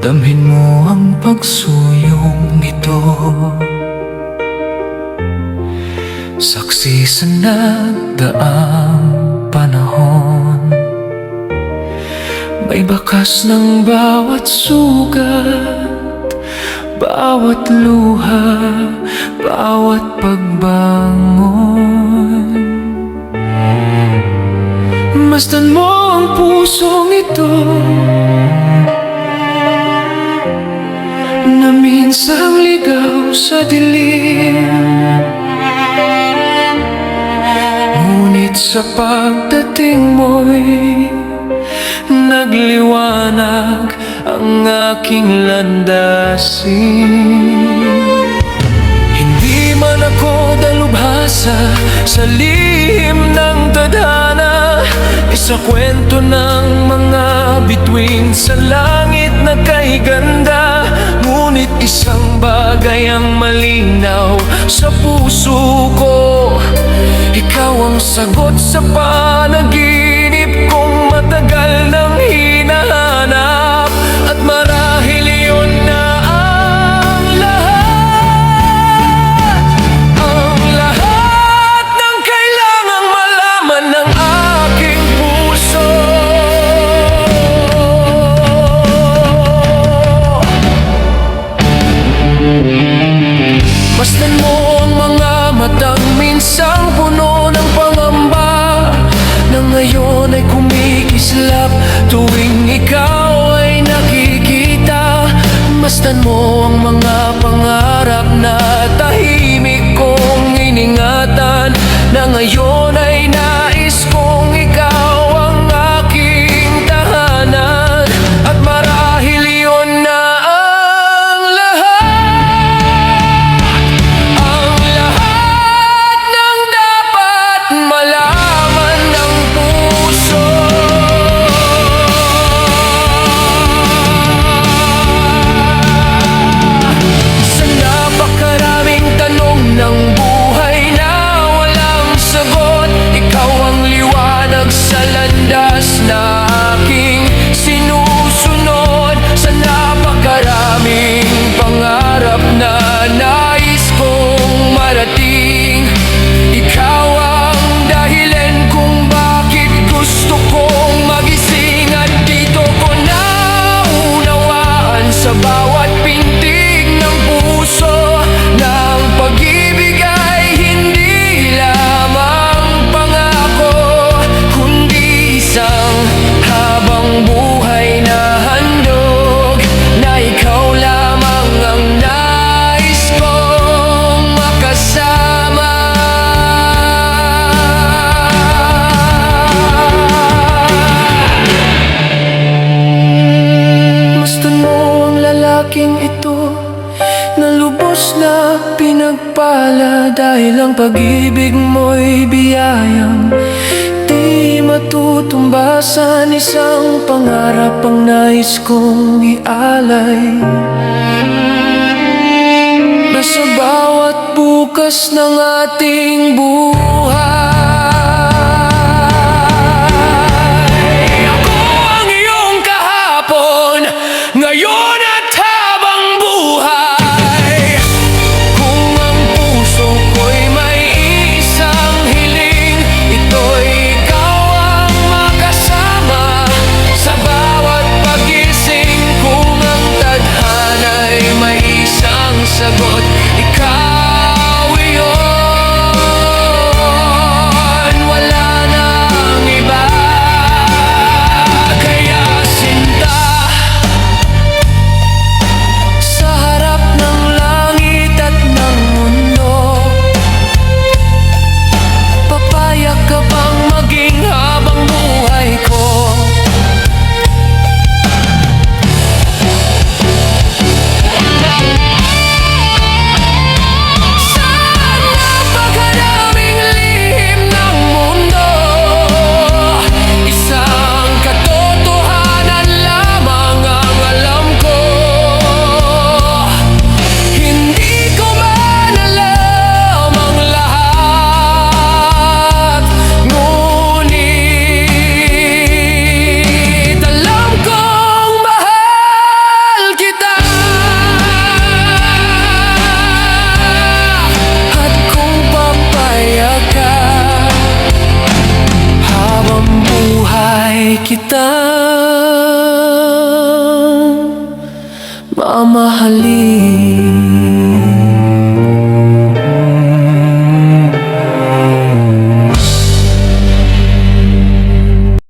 Damhin mo ang pagsuyong ito, saksi sa nagdaang panahon. May bakas ng bawat sugat, bawat luha, bawat pagbangon. Masdan mo ang pusong ito na minsang ligaw sa dilim, ngunit sa pagdating mo'y nagliwanag ang aking landasin. Hindi man ako dalubhasa sa lihim ng tadhana, isa kwento ng mga bituin sa langit na kay ganda. Ngunit isang bagay ang malinaw sa puso ko, ikaw ang sagot sa panaginip kong matagal nang hinahanap. At marahil yun na ang lahat ng kailangang malaman ng aking puso. Masdan mo ang mga matang minsang puno ng pangamba, na ngayon ay kumikislap tuwing ikaw ay nakikita. Masdan mo ang mga pangarap na tahimik kong iningatan, na ngayon ay nais kong ikaw ang aking tahanan. At marahil yun na ang lahat ng dapat malaman ng puso. Sa napakaraming tanong ng buhay na walang sagot, ikaw ang liwanag sa landas na aking sinusunod. Sa napakaraming pangarap na nais kong marating, ikaw ang dahilan kung bakit gusto kong magising. At dito ko naunawaan sa bawat pintig ng puso na ang pag-ibig ay hindi lamang pangako, kundi isang habang buhay na handog, na ikaw lamang ang nais kong makasama. Masdan mo ang lalaking ito na lubos na pinagpala, dahil ang pag-ibig mo'y biyayang di matutumbasan. Isang pangarap ang nais kong ialay, nasa bawat bukas ng ating buhay. Ako ang iyong kahapon, ngayon at habang buhay. Kung ang puso ko'y may isang hiling, ito'y ikaw ang makasama sa bawat pagising. Kung ang tadhana'y may isang sagot, ikaw iyon. kitang mamahalin.